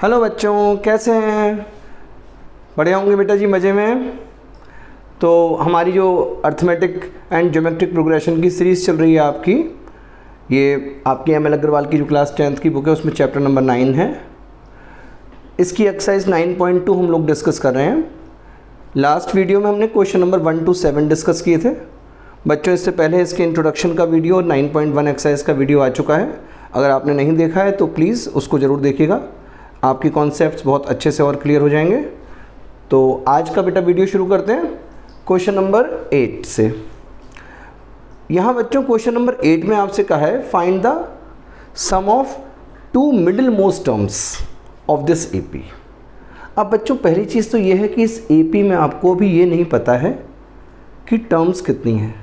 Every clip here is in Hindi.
हेलो बच्चों, कैसे हैं? बढ़िया होंगे बेटा जी, मज़े में। तो हमारी जो अर्थमेटिक एंड ज्योमेट्रिक प्रोग्रेशन की सीरीज़ चल रही है आपकी, ये आपकी एम एल अग्रवाल की जो क्लास 10th की बुक है उसमें चैप्टर नंबर 9 है। इसकी एक्सरसाइज 9.2 हम लोग डिस्कस कर रहे हैं। लास्ट वीडियो में हमने क्वेश्चन नंबर 1 to 7 डिस्कस किए थे बच्चों। इससे पहले इसके इंट्रोडक्शन का वीडियो और 9.1 एक्सरसाइज का वीडियो आ चुका है। अगर आपने नहीं देखा है तो प्लीज़ उसको ज़रूर देखिएगा, आपकी कॉन्सेप्ट्स बहुत अच्छे से और क्लियर हो जाएंगे। तो आज का बेटा वीडियो शुरू करते हैं क्वेश्चन नंबर 8 से। यहाँ बच्चों क्वेश्चन नंबर 8 में आपसे कहा है find the sum of two middle most terms of this AP. अब बच्चों पहली चीज़ तो ये है कि इस एपी में आपको भी ये नहीं पता है कि टर्म्स कितनी हैं।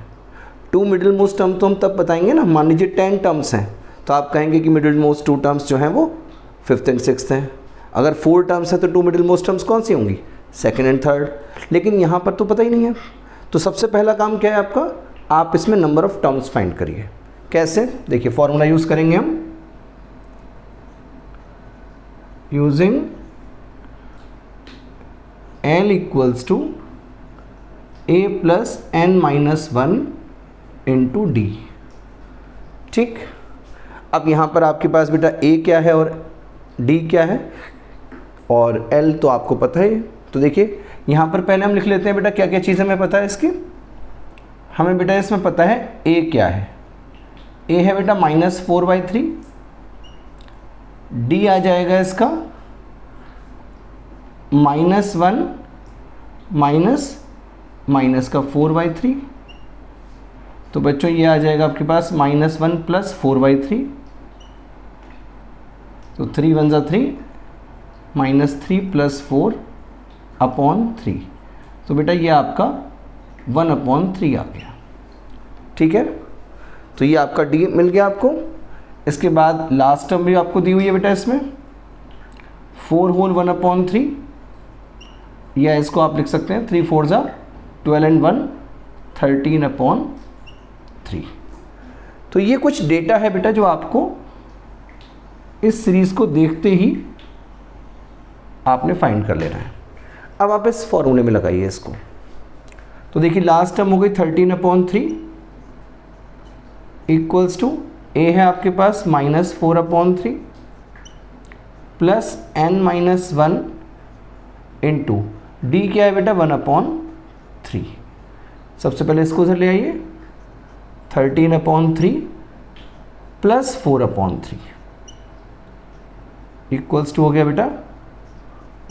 टू मिडिल मोस्ट टर्म तो हम तब बताएंगे ना, मान लीजिए 10 टर्म्स हैं तो आप कहेंगे कि मिडिल मोस्ट 2 टर्म्स जो हैं वो 5th and 6th हैं। अगर 4 टर्म्स है तो 2 मिडिल मोस्ट टर्म्स कौन सी होंगी? 2nd and 3rd। लेकिन यहाँ पर तो पता ही नहीं है। तो सबसे पहला काम क्या है आपका, आप इसमें नंबर ऑफ टर्म्स फाइंड करिए। कैसे? देखिए फॉर्मूला यूज़ करेंगे हम, using L equals to A plus n-1 into D. ठीक, अब यहाँ पर आपके पास बेटा A क्या है और D क्या है और L तो आपको पता है। तो देखिए यहाँ पर पहले हम लिख लेते हैं बेटा क्या क्या चीज़ हमें पता है इसकी। हमें बेटा इसमें पता है A क्या है। A है बेटा -4/3। D आ जाएगा इसका -1 माइनस का 4/3। तो बच्चों ये आ जाएगा आपके पास -1 प्लस 4/3। तो 3 1 3 -3 प्लस 4/3। तो बेटा ये आपका 1/3 आ गया। ठीक है, तो ये आपका डी मिल गया आपको। इसके बाद लास्ट टर्म भी आपको दी हुई है बेटा इसमें 4 होल 1/3, या इसको आप लिख सकते हैं 3 4 12 and 1 13/3। तो ये कुछ डेटा है बेटा जो आपको इस सीरीज़ को देखते ही आपने फाइंड कर लेना है। अब आप इस फॉर्मूले में लगाइए इसको। तो देखिए लास्ट टर्म हो गई 13/3 इक्वल्स टू A है आपके पास -4/3 प्लस n-1 इंटू D क्या है बेटा 1/3। सबसे पहले इसको उधर ले आइए, 13/3 प्लस 4/3 इक्वल्स टू हो गया बेटा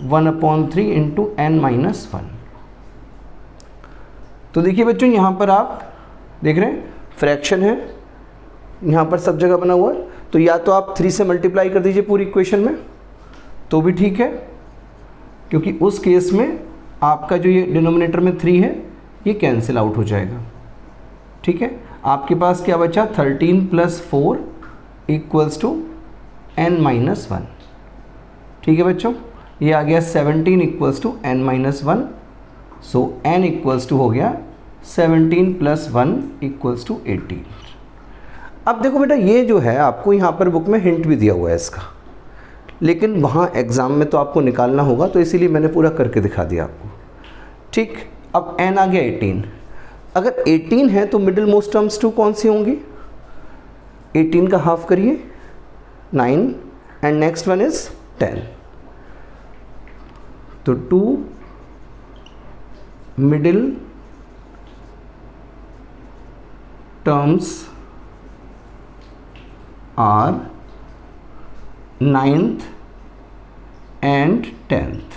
1/3 इंटू n-1। तो देखिए बच्चों यहाँ पर आप देख रहे हैं फ्रैक्शन है, यहाँ पर सब जगह बना हुआ है। तो या तो आप 3 से मल्टीप्लाई कर दीजिए पूरी इक्वेशन में तो भी ठीक है, क्योंकि उस केस में आपका जो ये डिनोमिनेटर में 3 है ये कैंसिल आउट हो जाएगा। ठीक है, आपके पास क्या बचा 13 प्लस 4 इक्वल्स टू n-1। ठीक है बच्चों, ये आ गया 17 equals to n-1। So n equals to हो गया 17 प्लस 1 इक्वल्स टू 18। अब देखो बेटा ये जो है आपको यहाँ पर बुक में हिंट भी दिया हुआ है इसका, लेकिन वहाँ एग्ज़ाम में तो आपको निकालना होगा, तो इसीलिए मैंने पूरा करके दिखा दिया आपको। ठीक, अब n आ गया 18। अगर 18 है तो मिडिल मोस्ट टर्म्स 2 कौन सी होंगी? 18 का हाफ करिए 9 एंड नेक्स्ट वन इज 10। तो 2 middle terms are 9th and 10th।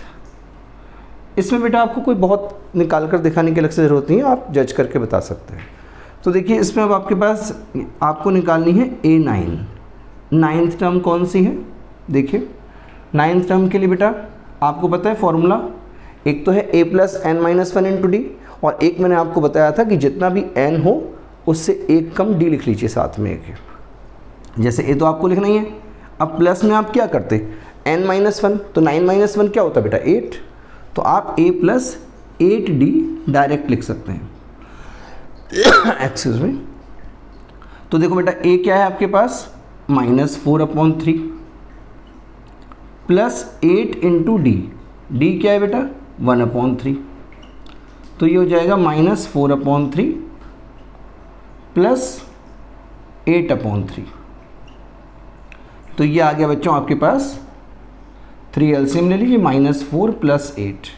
इसमें बेटा आपको कोई बहुत निकाल कर दिखाने की अलग से ज़रूरत नहीं है, आप जज करके बता सकते हैं। तो देखिए इसमें अब आपके पास आपको निकालनी है A9। 9th टर्म कौन सी है? देखिए 9th टर्म के लिए बेटा आपको पता है फॉर्मूला, एक तो है A plus n-1 into D, और एक मैंने आपको बताया था कि जितना भी n हो उससे एक कम d लिख लीजिए साथ में एक। जैसे A तो आपको लिखना ही है, अब प्लस में आप क्या करते n-1, तो 9-1 क्या होता है बेटा 8, तो आप A प्लस 8d डायरेक्ट लिख सकते हैं। Excuse me. तो देखो बेटा A क्या है आपके पास -4/3 प्लस 8 इंटू डी, डी क्या है बेटा 1/3, तो ये हो जाएगा -4/3 प्लस 8/3। तो ये आ गया बच्चों आपके पास 3 एलसीएम ले लीजिए, -4 प्लस 8,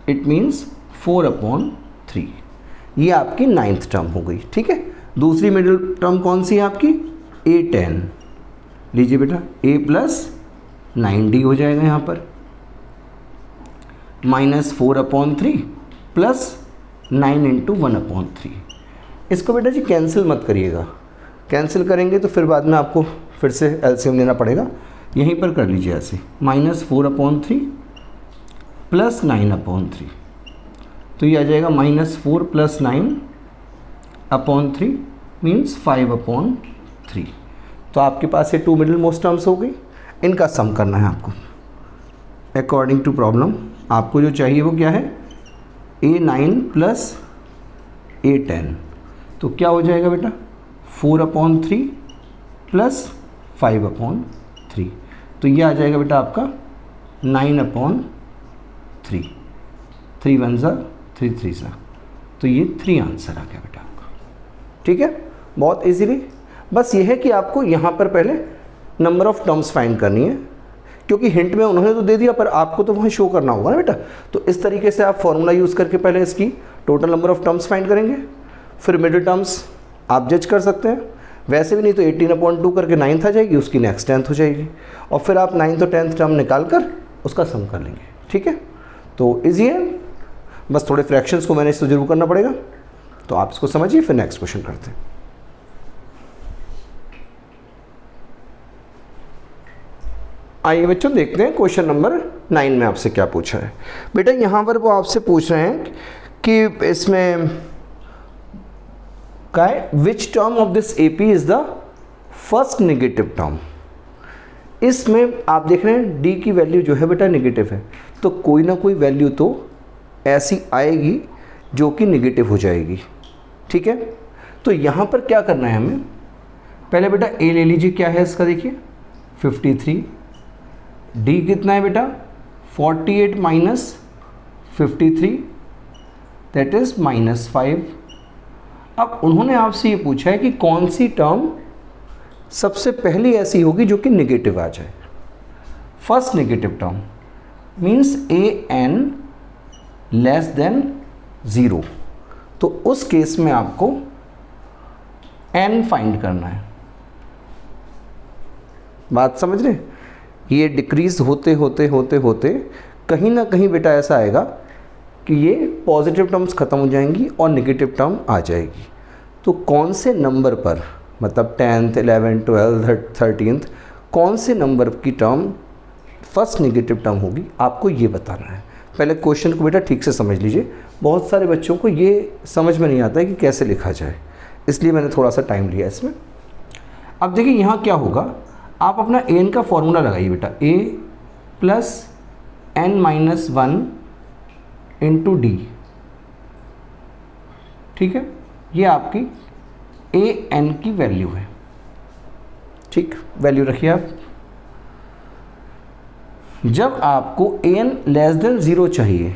इट मीन्स 4/3। ये आपकी 9th टर्म हो गई। ठीक है, दूसरी मिडिल टर्म कौन सी है आपकी A10, लीजिए बेटा A प्लस 9D हो जाएगा यहाँ पर, -4/3 प्लस 9 इंटू 1/3। इसको बेटा जी कैंसिल मत करिएगा, कैंसिल करेंगे तो फिर बाद में आपको फिर से एलसीएम लेना पड़ेगा। यहीं पर कर लीजिए ऐसे, -4/3 प्लस 9/3, तो ये आ जाएगा -4 प्लस 9/3 मीन्स 5/3। तो आपके पास ये 2 मिडिल मोस्ट टर्म्स हो गई, इनका सम करना है आपको अकॉर्डिंग टू प्रॉब्लम। आपको जो चाहिए वो क्या है A9 प्लस A10, तो क्या हो जाएगा बेटा 4/3 प्लस 5/3, तो ये आ जाएगा बेटा आपका 9/3, 3 1 ज़ा 3 3 ज़ा, तो ये 3 आंसर आ गया बेटा आपका। ठीक है, बहुत इजीली। बस ये है कि आपको यहाँ पर पहले नंबर ऑफ टर्म्स फाइंड करनी है, क्योंकि हिंट में उन्होंने तो दे दिया पर आपको तो वहाँ शो करना होगा ना बेटा। तो इस तरीके से आप फॉर्मूला यूज़ करके पहले इसकी total number of terms find करेंगे, फिर मिडिल टर्म्स आप जज कर सकते हैं। वैसे भी नहीं तो 18/2 करके 9th आ जाएगी, उसकी नेक्स्ट 10th हो जाएगी, और फिर आप 9th और 10th टर्म निकाल कर उसका सम कर लेंगे। ठीक है, तो ईजी है, बस थोड़े फ्रैक्शंस को मैनेज तो जरूर करना पड़ेगा। तो आप इसको समझिए, फिर नेक्स्ट क्वेश्चन करते हैं। आइए बच्चों देखते हैं क्वेश्चन नंबर 9 में आपसे क्या पूछा है। बेटा यहाँ पर वो आपसे पूछ रहे हैं कि इसमें क्या है, which term of this AP is the first negative term. इसमें आप देख रहे हैं D की वैल्यू जो है बेटा नेगेटिव है, तो कोई ना कोई वैल्यू तो ऐसी आएगी जो कि नेगेटिव हो जाएगी। ठीक है, तो यहाँ पर क्या करना है हमें, पहले बेटा A ले लीजिए, क्या है इसका देखिए 53, D कितना है बेटा 48 माइनस 53 दैट इज -5। अब उन्होंने आपसे ये पूछा है कि कौन सी टर्म सबसे पहली ऐसी होगी जो कि नेगेटिव आ जाए। First negative term means AN less than 0, तो उस केस में आपको N फाइंड करना है। बात समझ रहे, ये डिक्रीज होते होते होते होते कहीं ना कहीं बेटा ऐसा आएगा कि ये पॉजिटिव टर्म्स ख़त्म हो जाएंगी और नेगेटिव टर्म आ जाएगी। तो कौन से नंबर पर, मतलब 10th 11th 12th 13th कौन से नंबर की टर्म फर्स्ट नेगेटिव टर्म होगी, आपको ये बताना है। पहले क्वेश्चन को बेटा ठीक से समझ लीजिए, बहुत सारे बच्चों को ये समझ में नहीं आता है कि कैसे लिखा जाए, इसलिए मैंने थोड़ा सा टाइम लिया इसमें। अब देखिए यहाँ क्या होगा, आप अपना AN का फॉर्मूला लगाइए बेटा, A plus N-1 into D। ठीक है, ये आपकी AN की वैल्यू है। ठीक, वैल्यू रखिए आप। जब आपको AN लेस देन 0 चाहिए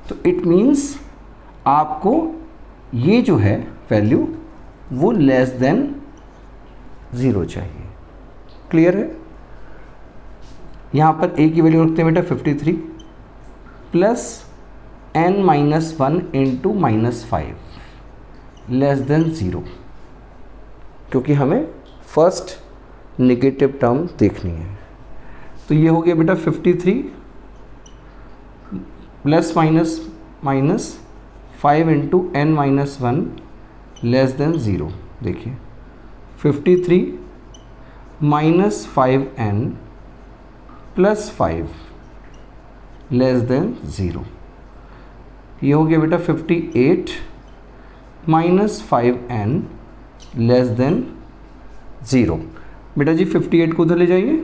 तो इट मीन्स आपको ये जो है वैल्यू वो लेस देन 0 चाहिए। क्लियर है, यहाँ पर A की वैल्यू रखते हैं बेटा 53 plus N-1 into -5 less than 0, क्योंकि हमें फर्स्ट नेगेटिव टर्म देखनी है। तो ये हो गया बेटा 53 plus -5 into N-1 less than 0। देखिए 53 minus 5N plus 5 less than 0। ये हो गया बेटा 58 माइनस 5N लेस देन 0। बेटा जी 58 को उधर ले जाइए,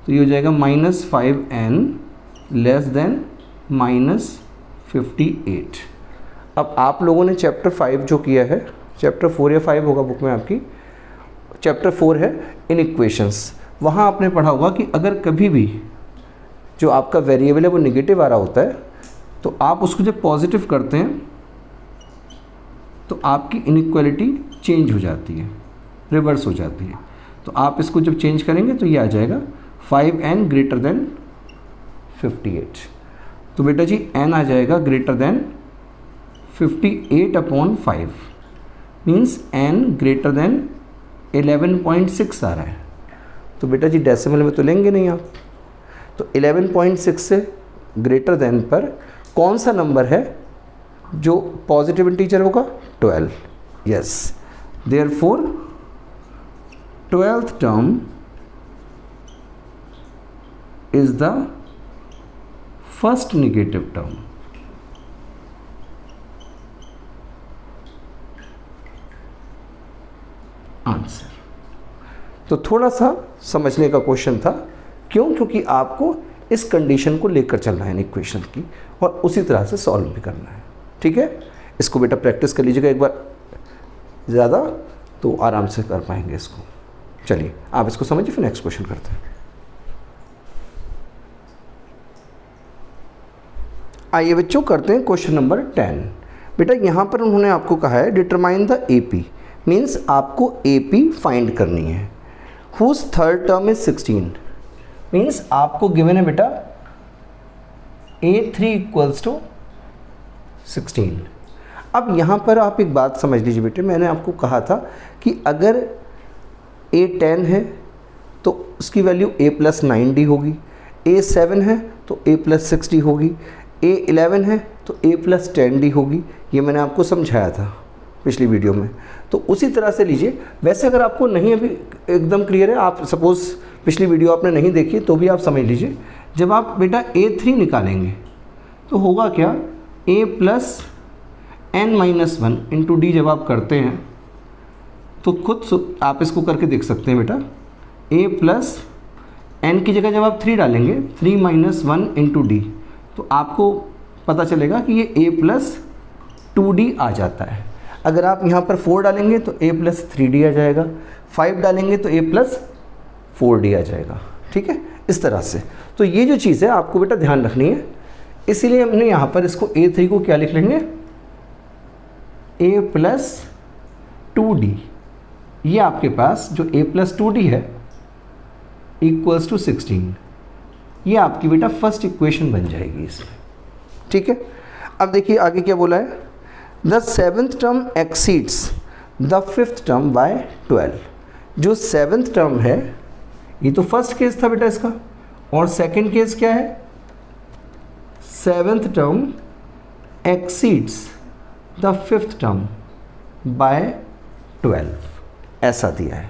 तो ये हो जाएगा -5N लेस देन -58। अब आप लोगों ने चैप्टर 5 जो किया है, चैप्टर 4 या 5 होगा बुक में आपकी, चैप्टर 4 है इन इक्वेशंस, वहाँ आपने पढ़ा होगा कि अगर कभी भी जो आपका वेरिएबल है वो नेगेटिव आ रहा होता है तो आप उसको जब पॉजिटिव करते हैं तो आपकी इनइक्वालिटी चेंज हो जाती है, रिवर्स हो जाती है। तो आप इसको जब चेंज करेंगे तो ये आ जाएगा 5n ग्रेटर देन 58। तो बेटा जी n आ जाएगा greater than 58/5, means n greater than 11.6 आ रहा है। तो बेटा जी डेसिमल में तो लेंगे नहीं आप, तो 11.6 से ग्रेटर देन पर कौन सा नंबर है जो पॉजिटिव इंटीजर होगा? 12। Yes, therefore 12th term is the first negative term. Answer. तो थोड़ा सा समझने का क्वेश्चन था। क्यों? क्योंकि आपको इस कंडीशन को लेकर चलना है इक्वेशन की और उसी तरह से सॉल्व भी करना है। ठीक है, इसको बेटा प्रैक्टिस कर लीजिएगा एक बार ज़्यादा, तो आराम से कर पाएंगे इसको। चलिए आप इसको समझिए, फिर नेक्स्ट क्वेश्चन करते हैं। आइए बच्चों करते हैं क्वेश्चन नंबर 10। बेटा यहाँ पर उन्होंने आपको कहा है डिटरमाइन द AP, मीन्स आपको AP फाइंड करनी है। Whose third term is 16, means आपको गिवन है बेटा A3 इक्वल्स टू 16। अब यहाँ पर आप एक बात समझ लीजिए बेटे, मैंने आपको कहा था कि अगर A10 है तो उसकी वैल्यू A+9D होगी, A7 है तो A+6D होगी, A11 है तो A+10D होगी। ये मैंने आपको समझाया था पिछली वीडियो में। तो उसी तरह से लीजिए। वैसे अगर आपको नहीं अभी एकदम क्लियर है, आप सपोज़ पिछली वीडियो आपने नहीं देखी तो भी आप समझ लीजिए। जब आप बेटा A3 निकालेंगे तो होगा क्या, A+n-1 इंटू डी जब आप करते हैं तो खुद आप इसको करके देख सकते हैं बेटा। A+n की जगह जब आप 3 डालेंगे, 3-1 इंटू डी, तो आपको पता चलेगा कि ये A+2D आ जाता है। अगर आप यहाँ पर 4 डालेंगे तो A+3D आ जाएगा, 5 डालेंगे तो A+4D आ जाएगा। ठीक है, इस तरह से। तो ये जो चीज़ है आपको बेटा ध्यान रखनी है, इसीलिए हमने यहाँ पर इसको A3 को क्या लिख लेंगे, A+2D। ये आपके पास जो A+2D है इक्वल्स टू 16, ये आपकी बेटा फर्स्ट इक्वेशन बन जाएगी इसमें। ठीक है, अब देखिए आगे क्या बोला है, the 7th term exceeds the 5th term by 12। जो 7th टर्म है, ये तो फर्स्ट केस था बेटा इसका, और सेकंड केस क्या है, 7th term exceeds the 5th term by 12, ऐसा दिया है।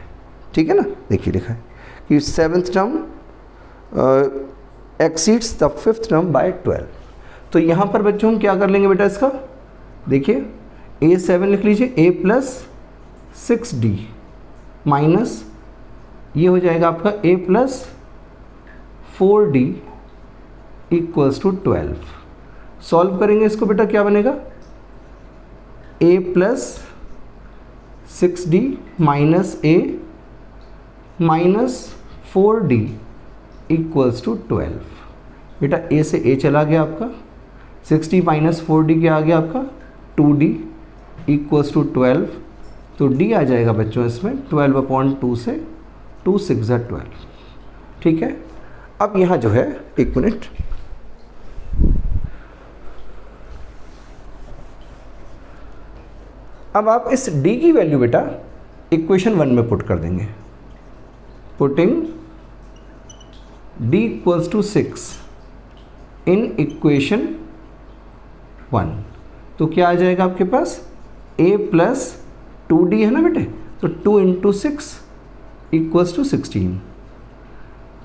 ठीक है ना, देखिए लिखा है कि 7th term exceeds the 5th term by 12। तो यहाँ पर बच्चों हम क्या कर लेंगे बेटा इसका, देखिए A7 लिख लीजिए, A+6D माइनस ये हो जाएगा आपका A+4D इक्वल्स टू 12। सॉल्व करेंगे इसको बेटा, क्या बनेगा, A+6D minus A-4D equals to 12। बेटा A से A चला गया आपका, 60 माइनस 4D क्या आ गया आपका 2D इक्वल्स टू 12। तो D आ जाएगा बच्चों इसमें 12/2 से 2 6 12। ठीक है, अब यहाँ जो है एक मिनट, अब आप इस D की वैल्यू बेटा इक्वेशन 1 में पुट कर देंगे। Putting D equals to 6 in equation 1, तो क्या आ जाएगा आपके पास, A+2D है ना बेटे, तो 2 इंटू 6 इक्वल्स टू 16।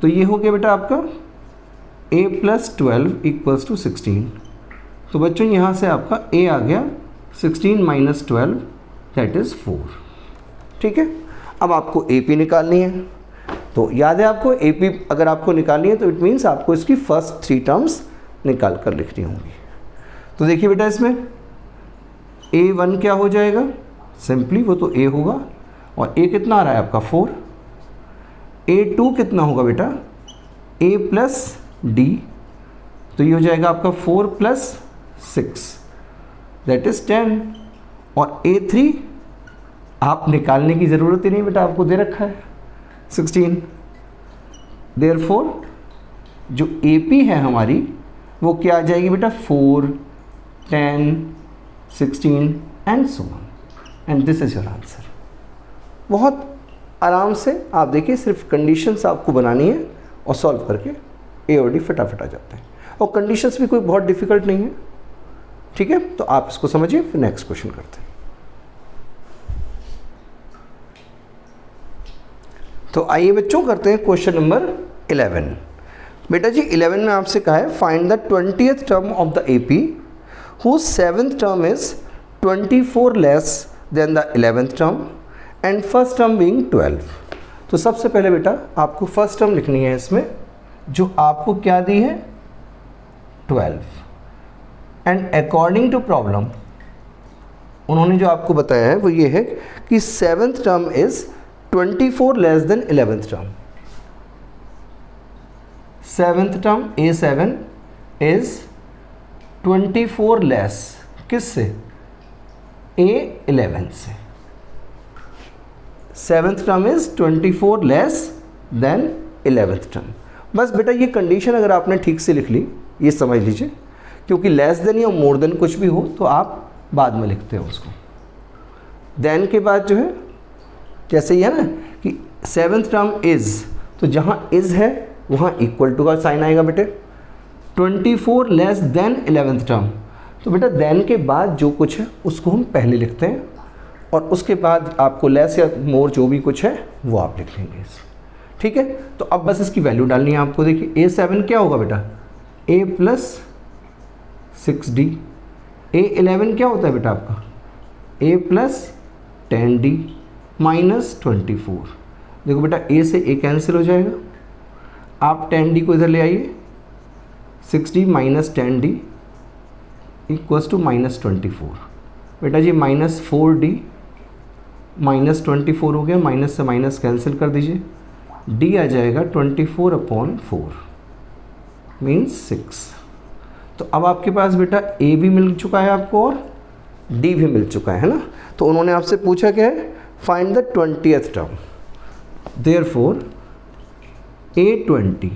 तो ये हो गया बेटा आपका A+12 इक्वल्स टू 16। तो बच्चों यहाँ से आपका A आ गया 16 माइनस 12 दैट इज़ 4। ठीक है, अब आपको AP निकालनी है। तो याद है आपको AP अगर आपको निकालनी है तो इट मीन्स आपको इसकी फर्स्ट 3 टर्म्स निकाल कर लिखनी होंगी। तो देखिए बेटा इसमें A1 क्या हो जाएगा, सिंपली वो तो A होगा, और A कितना आ रहा है आपका 4। A2 कितना होगा बेटा, A प्लस डी, तो ये हो जाएगा आपका 4 प्लस 6 दैट इज 10। और A3 आप निकालने की ज़रूरत ही नहीं बेटा, आपको दे रखा है 16। देयरफॉर जो AP है हमारी वो क्या आ जाएगी बेटा, 4, 10, 16 and so on, and this is your answer. बहुत आराम से आप देखिए, सिर्फ कंडीशंस आपको बनानी है और सॉल्व करके A और D फटाफट आ जाते हैं, और कंडीशंस भी कोई बहुत डिफिकल्ट नहीं है, ठीक है। तो आप इसको समझिए, फिर नेक्स्ट क्वेश्चन करते हैं। तो आइए बच्चों करते हैं क्वेश्चन नंबर 11। बेटा जी 11 में आपसे कहा है find the 20th term of the AP whose 7th term is 24 less than the 11th term and first term being 12। तो सबसे पहले बेटा आपको फर्स्ट टर्म लिखनी है इसमें, जो आपको क्या दी है 12, एंड अकॉर्डिंग टू प्रॉब्लम उन्होंने जो आपको बताया है वो ये है कि 7th term is 24 less than 11th term. 7th term A7 is 24 less किससे, A11 से। 7th term is 24 less than 11th term. बस बेटा ये कंडीशन अगर आपने ठीक से लिख ली, ये समझ लीजिए, क्योंकि लेस देन या मोर देन कुछ भी हो तो आप बाद में लिखते हो उसको। देन के बाद जो है, जैसे ही है ना कि 7th टर्म इज, तो जहाँ इज है वहाँ इक्वल टू का साइन आएगा बेटे। 24 लेस देन 11th टर्म, तो बेटा देन के बाद जो कुछ है उसको हम पहले लिखते हैं, और उसके बाद आपको लेस या मोर जो भी कुछ है वो आप लिख लेंगे, ठीक है। तो अब बस इसकी वैल्यू डालनी है आपको। देखिए A7 क्या होगा बेटा, A प्लस 6D। A11 क्या होता है बेटा आपका, A प्लस 10D माइनस 24। देखो बेटा A से A कैंसिल हो जाएगा, आप 10D को इधर ले आइए, 6D minus 10D equals to minus 24। बेटा जी माइनस 4D माइनस 24 हो गया, माइनस से माइनस कैंसिल कर दीजिए, D आ जाएगा 24/4 मीन्स 6। तो अब आपके पास बेटा A भी मिल चुका है आपको और D भी मिल चुका है ना। तो उन्होंने आपसे पूछा क्या है, find the 20th term, therefore A20।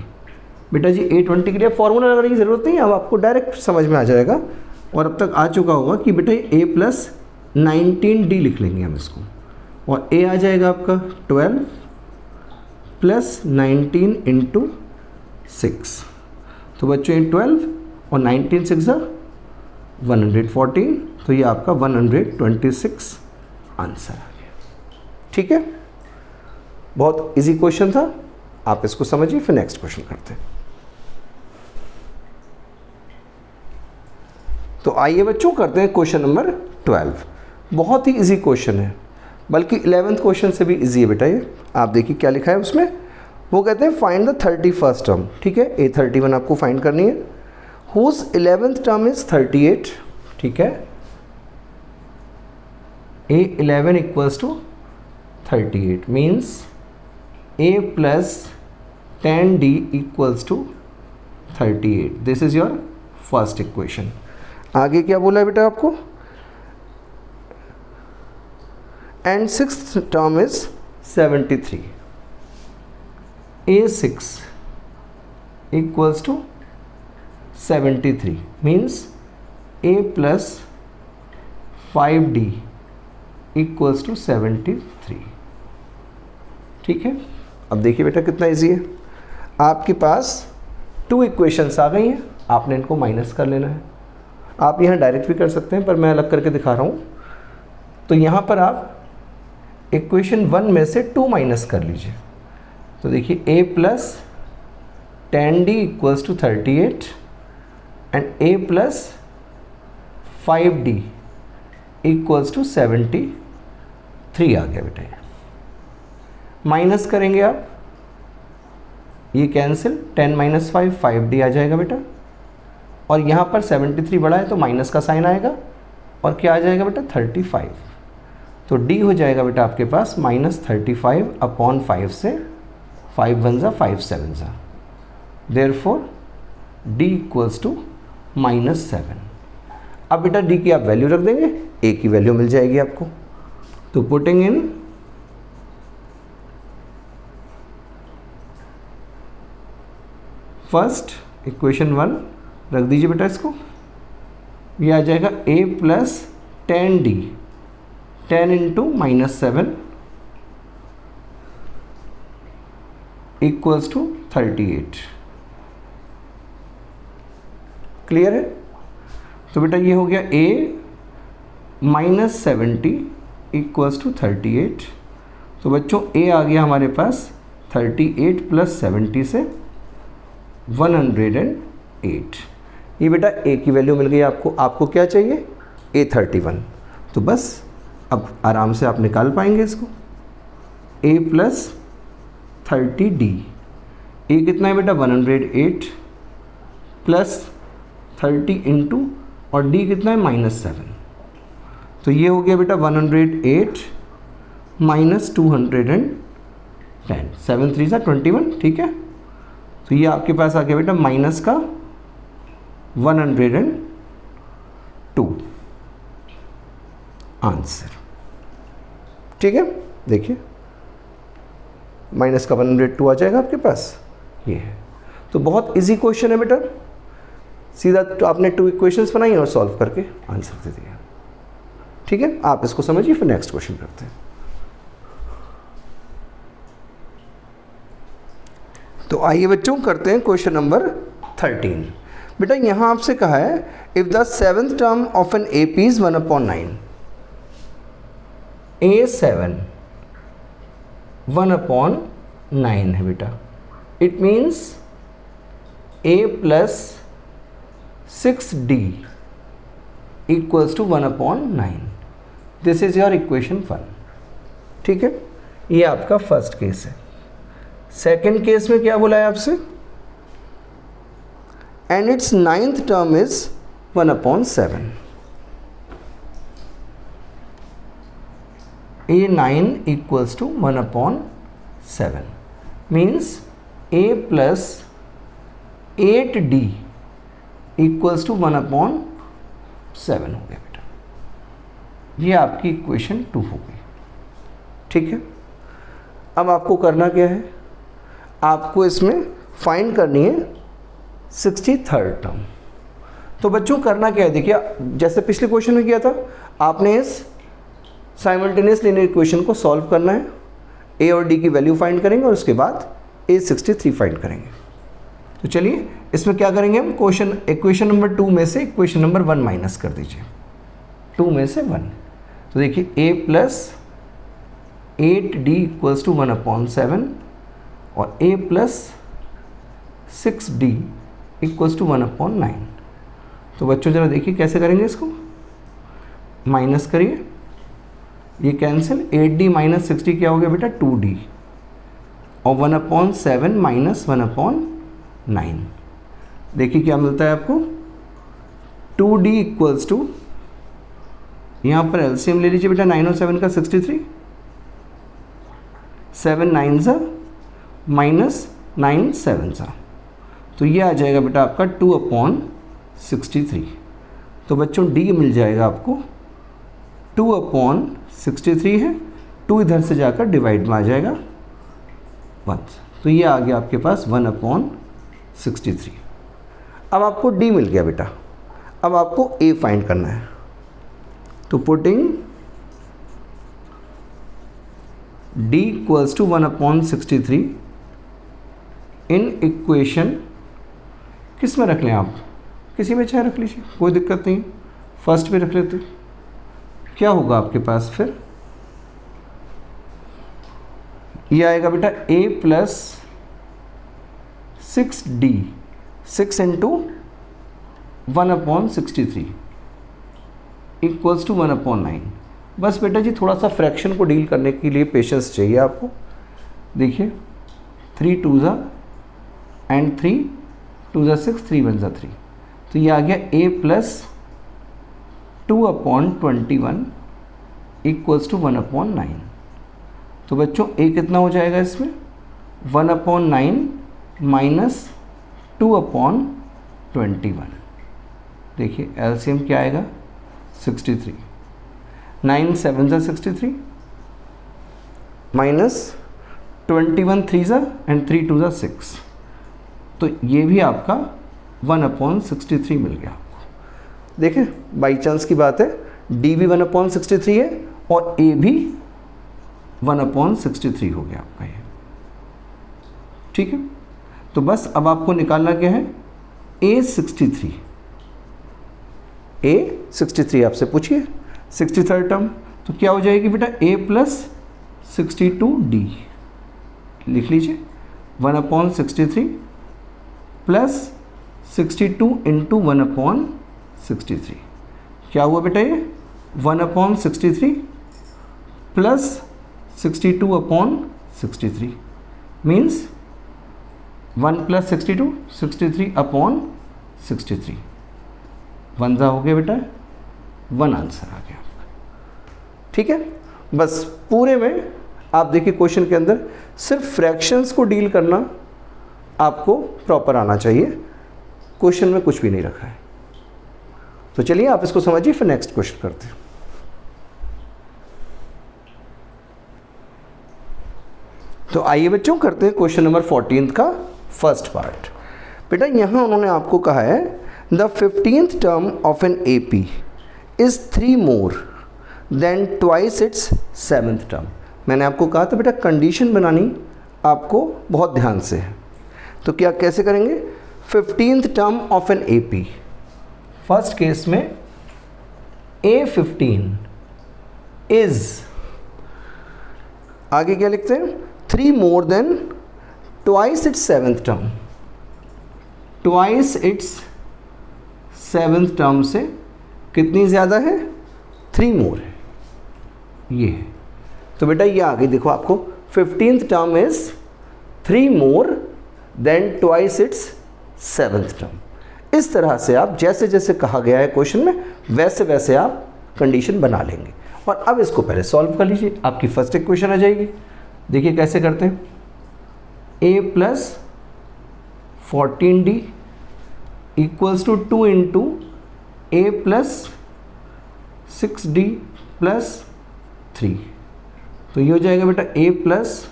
बेटा जी A20 के लिए फॉर्मूला लगाने की ज़रूरत नहीं है, अब आपको डायरेक्ट समझ में आ जाएगा, और अब तक आ चुका होगा कि बेटा A प्लस 19D लिख लेंगे हम इसको, और A आ जाएगा आपका 12 प्लस 19 इंटू 6। तो बच्चों ये 12 और 19 6 114, तो ये आपका 126 आंसर आ गया, ठीक है। बहुत इजी क्वेश्चन था, आप इसको समझिए, फिर नेक्स्ट क्वेश्चन करते हैं। तो आइए बच्चों करते हैं क्वेश्चन नंबर 12। बहुत ही इजी क्वेश्चन है, बल्कि 11th क्वेश्चन से भी इजी है बेटा ये। आप देखिए क्या लिखा है उसमें, वो कहते हैं फाइंड द 31st टर्म, ठीक है। A31 आपको फाइंड करनी है, हुज 11th टर्म इज 38, ठीक है। A11 equals to 38 means A plus 10D equals to 38। This is your first equation. आगे क्या बोला है बेटा आपको, and 6th term is 73। A6 equals to 73 means A plus 5D equals to 73, ठीक है। अब देखिए बेटा कितना इजी है, आपके पास 2 इक्वेशंस आ गई हैं, आपने इनको माइनस कर लेना है। आप यहाँ डायरेक्ट भी कर सकते हैं, पर मैं अलग करके दिखा रहा हूँ। तो यहाँ पर आप इक्वेशन 1 में से 2 माइनस कर लीजिए। तो देखिए A plus 10D equals to 38 and A plus 5D equals to 73 आ गया बेटा। माइनस करेंगे आप, ये कैंसिल, 10 माइनस 5 5D आ जाएगा बेटा, और यहाँ पर 73 बड़ा है तो माइनस का साइन आएगा, और क्या आ जाएगा बेटा 35। तो D हो जाएगा बेटा आपके पास -35/5 से 5 1 ज़ा 5 7 ज़ा, देयरफॉर d इक्वल्स टू -7। अब बेटा d की आप वैल्यू रख देंगे, a की वैल्यू मिल जाएगी आपको। तो पुटिंग इन फर्स्ट इक्वेशन 1 रख दीजिए बेटा इसको, ये आ जाएगा a plus 10d, 10 into -7 equals to 38। Clear है? तो बेटा ये हो गया a -70 इक्वल्स टू 38। तो बच्चों a आ गया हमारे पास 38 प्लस 70 से 108। ये बेटा a की वैल्यू मिल गई आपको। आपको क्या चाहिए? a 31। तो बस अब आराम से आप निकाल पाएंगे इसको। a प्लस 30d, a कितना है बेटा? 108 प्लस 30 इंटू और d कितना है? -7। तो ये हो गया बेटा 108 माइनस 210, 7 3 सा 21। ठीक है, तो ये आपके पास आ गया बेटा माइनस का 102 आंसर। ठीक है, देखिए माइनस का 102 आ जाएगा आपके पास, ये है। तो बहुत इजी क्वेश्चन है बेटा, सीधा तो आपने 2 इक्वेशंस बनाई और सॉल्व करके आंसर दे दिया। ठीक है, आप इसको समझिए, फिर नेक्स्ट क्वेश्चन करते हैं। तो आइए बच्चों करते हैं क्वेश्चन नंबर 13। बेटा यहाँ आपसे कहा है if the 7th term of an AP is 1/9, A7 1/9 है बेटा। It means A plus 6D equals to 1/9। This is your equation 1। ठीक है, ये आपका फर्स्ट केस है। सेकेंड केस में क्या बोला है आपसे? And it's 9th term is 1/7। A9 equals to 1/7 means A plus 8D equals to 1/7 हो गया बेटा। ये आपकी इक्वेशन 2 हो गई। ठीक है, अब आपको करना क्या है? आपको इसमें फाइंड करनी है 63rd टर्म। तो बच्चों करना क्या है? देखिए जैसे पिछले क्वेश्चन में किया था, आपने इस साइमल्टेनियस लीनियर इक्वेशन को सॉल्व करना है। a और d की वैल्यू फाइंड करेंगे और उसके बाद a63 फाइंड करेंगे। तो चलिए इसमें क्या करेंगे हम? इक्वेशन नंबर 2 में से इक्वेशन नंबर 1 माइनस कर दीजिए, 2 में से 1। तो देखिए a plus 8d equals to 1/7 और a plus 6d equals to 1/9। तो बच्चों जरा देखिए कैसे करेंगे इसको। माइनस करिए, ये कैंसिल, 8d माइनस 6d क्या हो गया बेटा? 2d और 1/7 माइनस 1/9। देखिए क्या मिलता है आपको? 2d इक्वल्स टू, यहाँ पर एलसीएम ले लीजिए बेटा 9 और 7 का 63, 7 9 सा माइनस 9 7 सा, तो ये आ जाएगा बेटा आपका 2/63। तो बच्चों d मिल जाएगा आपको 2/63 है, 2 इधर से जाकर डिवाइड में आ जाएगा 1, तो ये आ गया आपके पास 1/63। अब आपको d मिल गया बेटा, अब आपको a फाइंड करना है। तो putting d equals to 1/63 in equation, किस में रख लें आप? किसी में चाहे रख लीजिए, कोई दिक्कत नहीं, फर्स्ट में रख लेते। क्या होगा आपके पास फिर? ये आएगा बेटा a plus 6d, 6 into 1/63 equals to 1/9। बस बेटा जी थोड़ा सा फ्रैक्शन को डील करने के लिए पेशेंस चाहिए आपको। देखिए 3 2 ज़ा एंड 3 2 ज़ा 6, 3 1 ज़ा 3, तो ये आ गया a प्लस 2/21 इक्वल्स टू 1/9। तो बच्चों a कितना हो जाएगा इसमें? 1/9 माइनस 2/21। देखिए एलसीएम क्या आएगा 63, 9 7 ज़ा 63 माइनस 21 3 ज़ा एंड 3 2 ज़ा 6, तो ये भी आपका 1/63 मिल गया आपको। देखें बाई चांस की बात है, डी भी 1/63 है और ए भी 1/63 हो गया आपका ये, ठीक है। तो बस अब आपको निकालना क्या है, A63, A63 आपसे पूछिए 63rd टर्म, तो क्या हो जाएगी बेटा A प्लस 62D, लिख लीजिए 1/63 प्लस 62 इंटू 1/63, क्या हुआ बेटा ये 1/63 प्लस 62/63 मीन्स 1 प्लस 62 63/63, 1 ज़ा हो गया बेटा 1 आंसर आ गया आपका, ठीक है। बस पूरे में आप देखिए क्वेश्चन के अंदर सिर्फ फ्रैक्शंस को डील करना आपको प्रॉपर आना चाहिए, क्वेश्चन में कुछ भी नहीं रखा है। तो चलिए आप इसको समझिए, फिर नेक्स्ट क्वेश्चन करते हैं। तो आइए बच्चों करते हैं क्वेश्चन नंबर 14 का फर्स्ट पार्ट। बेटा यहाँ उन्होंने आपको कहा है the 15th term of an AP is 3 more than twice its 7th term. मैंने आपको कहा था बेटा कंडीशन बनानी आपको बहुत ध्यान से है, तो क्या कैसे करेंगे, 15th term of an AP, first case में A15 इज, आगे क्या लिखते हैं 3 more than twice its 7th term, twice its 7th term से कितनी ज़्यादा है 3 more है, ये है। तो बेटा ये आगे देखो आपको 15th term is 3 more than twice its 7th term. इस तरह से आप जैसे जैसे कहा गया है क्वेश्चन में वैसे वैसे आप कंडीशन बना लेंगे। और अब इसको पहले सॉल्व कर लीजिए, आपकी फर्स्ट इक्वेशन आ जाएगी। देखिए कैसे करते हैं, a plus 14d equals to 2 into a plus 6d plus 3, तो ये हो जाएगा बेटा a plus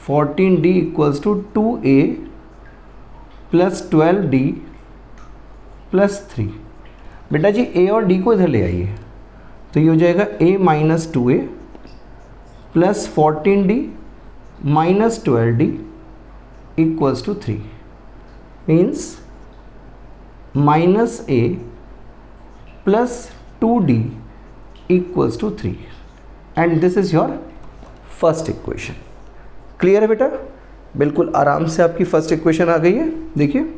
14d equals to 2a plus 12d plus 3। बेटा जी a और d को इधर ले आइए, तो ये हो जाएगा a minus 2a plus 14d minus 12d equals to 3, means minus a plus 2d equals to 3 and this is your first equation. Clear है बेटा, बिल्कुल आराम से आपकी फर्स्ट इक्वेशन आ गई है। देखिए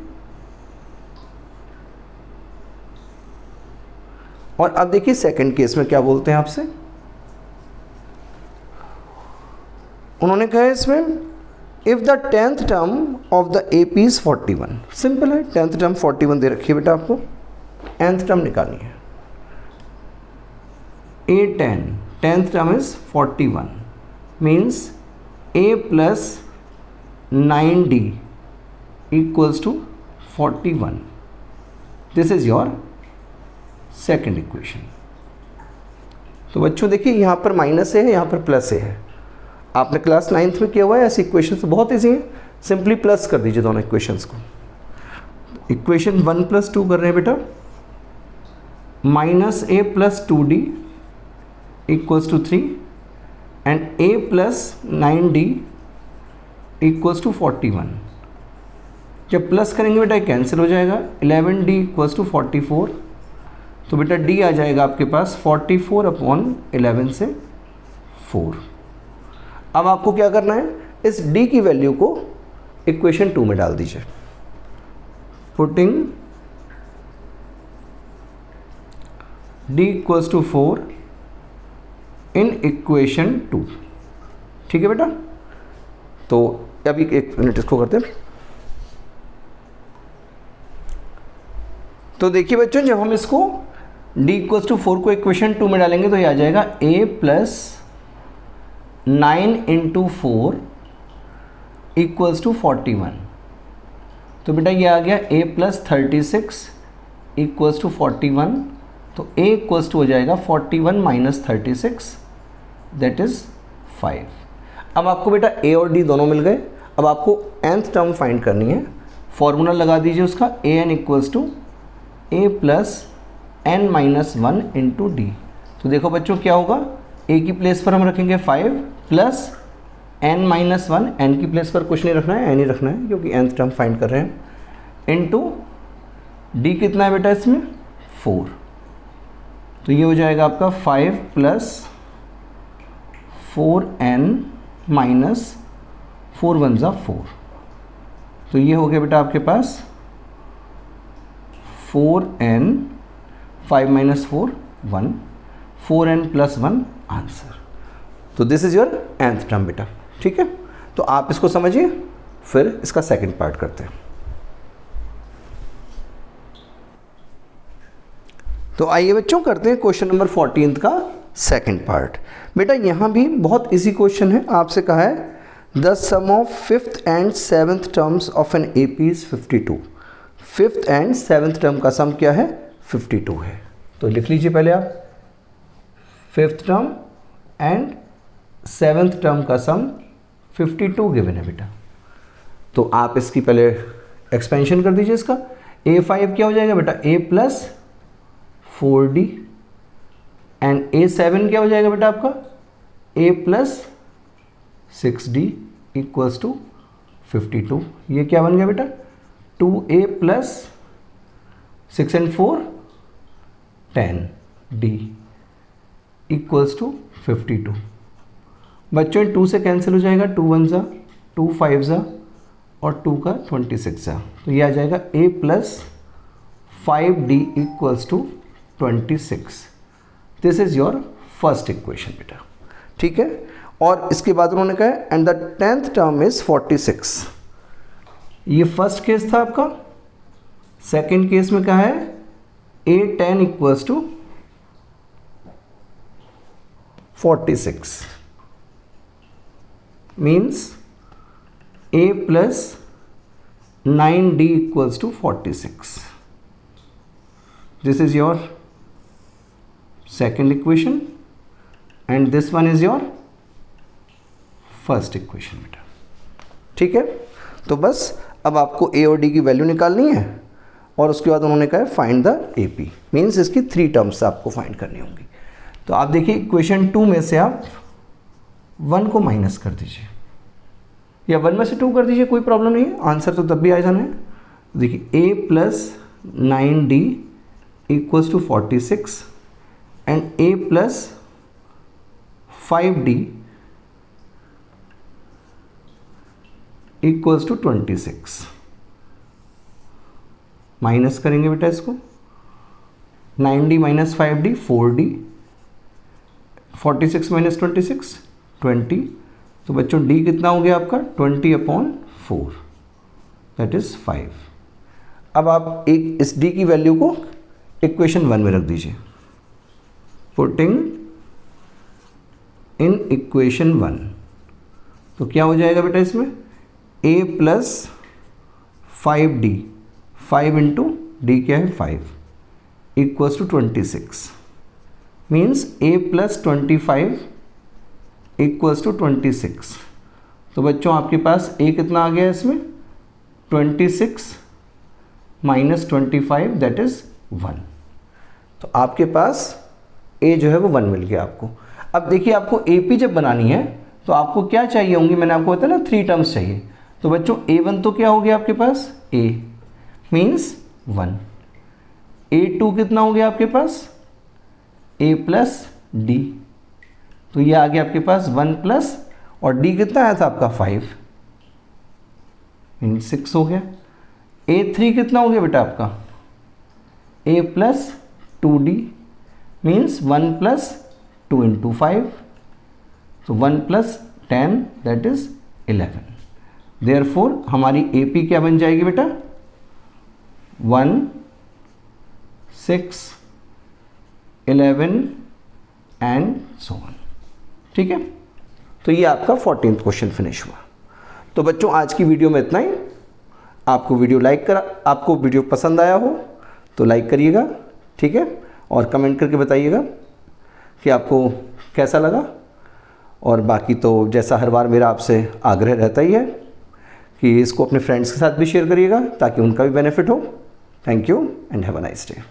और अब देखिए सेकंड केस में क्या बोलते हैं आपसे, उन्होंने कहा है इसमें if the 10th term of the AP is 41, simple है, 10th टर्म 41 दे रखी है बेटा, आपको nth टर्म निकालनी है। A10 10th term is 41 means A plus 9d equals to 41, this is your second equation. तो बच्चों देखिए यहाँ पर माइनस है, यहाँ पर प्लस है, आपने क्लास 9th में किया हुआ है ऐसी इक्वेशन, तो बहुत ईजी है, सिंपली प्लस कर दीजिए दोनों इक्वेशंस को। इक्वेशन 1 प्लस 2 कर रहे हैं बेटा, minus a plus 2d equals to 3 and a plus 9d equals to 41। जब प्लस करेंगे बेटा कैंसिल हो जाएगा, 11d इक्वल्स टू 44, तो बेटा d आ जाएगा आपके पास 44/11 से 4। अब आपको क्या करना है, इस d की वैल्यू को इक्वेशन 2 में डाल दीजिए, putting d equals to 4 in equation 2, ठीक है बेटा। तो अभी एक मिनट इसको करते हैं। तो देखिए बच्चों जब हम इसको d इक्वल्स टू 4 को इक्वेशन 2 में डालेंगे तो ये आ जाएगा a plus 9 into 4 equals to 41। तो बेटा ये आ गया a प्लस 36 इक्वल्स टू 41। तो a इक्वल्स टू हो जाएगा 41 माइनस 36 दैट इज़ 5। अब आपको बेटा a और d दोनों मिल गए। अब आपको nth टर्म फाइंड करनी है। फॉर्मूला लगा दीजिए उसका, an equals to a plus n minus 1 into D. तो देखो बच्चों क्या होगा, a की प्लेस पर हम रखेंगे 5 प्लस n माइनस 1, n की प्लेस पर कुछ नहीं रखना है, n ही रखना है क्योंकि nth टर्म फाइंड कर रहे हैं, इंटू d कितना है बेटा इसमें 4। तो ये हो जाएगा आपका 5 प्लस 4n माइनस 4 1 ज़ा 4। तो ये हो गया बेटा आपके पास 4n, 5 minus 4 1, 4n plus 1 answer. तो this is your nth term बेटा, ठीक है। तो आप इसको समझिए, फिर इसका सेकंड पार्ट करते हैं। तो आइए बच्चों करते हैं क्वेश्चन नंबर 14 का सेकंड पार्ट। बेटा यहाँ भी बहुत इजी क्वेश्चन है। आपसे कहा है the sum of fifth and seventh terms of an AP is 52। Fifth and seventh term का सम क्या है, 52 है। तो लिख लीजिए पहले आप, fifth term and seventh term का सम 52 गिवन है बेटा। तो आप इसकी पहले एक्सपेंशन कर दीजिए इसका। A5 क्या हो जाएगा बेटा, A plus 4D, and A7 क्या हो जाएगा बेटा आपका, A plus 6D equals to 52। ये क्या बन गया बेटा, 2A plus 6 and 4 10D equals to 52। बच्चों 2 से कैंसिल हो जाएगा, 2 1 ज़ा 2 5 ज़ा और 2 का 26 ज़ा। तो ये आ जाएगा A plus 5D equals to 26। This is your first equation बेटा, ठीक है। और इसके बाद उन्होंने कहा and the 10th term is 46। ये फर्स्ट केस था आपका। सेकंड केस में कहा है A10 equals to 46 means A plus 9D equals to 46। This is your second equation and this one is your first equation बेटा, ठीक है। तो बस अब आपको A और D की वैल्यू निकालनी है और उसके बाद उन्होंने कहा फाइंड द AP, मीन्स इसकी 3 टर्म्स आपको फाइंड करनी होंगी। तो आप देखिए इक्वेशन 2 में से आप 1 को माइनस कर दीजिए या 1 में से 2 कर दीजिए, कोई प्रॉब्लम नहीं है, आंसर तो तब भी आ जाना है। देखिए A plus 9D equals to 46 and A plus 5D equals to 26। Minus करेंगे बेटा इसको, 9D minus 5D 4D, 46 minus 26 20। तो बच्चों D कितना हो गया आपका 20/4 दैट इज 5। अब आप एक इस D की वैल्यू को इक्वेशन 1 में रख दीजिए। पुटिंग इन इक्वेशन 1 तो क्या हो जाएगा बेटा इसमें, A plus 5D, 5 into D क्या है 5 equals to 26 means A plus 25 equals to 26। तो बच्चों आपके पास A कितना आ गया इसमें 26 माइनस 25 दैट इज 1। तो आपके पास A जो है वो 1 मिल गया आपको। अब देखिए आपको AP जब बनानी है तो आपको क्या चाहिए होंगी, मैंने आपको बताया ना 3 टर्म्स चाहिए। तो बच्चों A1 तो क्या हो गया आपके पास, A मीन्स 1। A2 कितना हो गया आपके पास, A प्लस D, तो ये आ गया आपके पास 1 प्लस और D कितना आया था आपका 5 मीन्स 6 हो गया। A3 कितना हो गया बेटा आपका, A plus 2D means 1 plus 2 into 5, तो 1 प्लस 10 दैट इज 11। देयरफॉर हमारी AP क्या बन जाएगी बेटा 1 6 11 एंड सो ऑन, ठीक है। तो ये आपका 14th क्वेश्चन फिनिश हुआ। तो बच्चों आज की वीडियो में इतना ही। आपको वीडियो पसंद आया हो तो लाइक करिएगा, ठीक है, और कमेंट करके बताइएगा कि आपको कैसा लगा। और बाकी तो जैसा हर बार मेरा आपसे आग्रह रहता ही है कि इसको अपने फ्रेंड्स के साथ भी शेयर करिएगा ताकि उनका भी बेनिफिट हो। Thank you and have a nice day.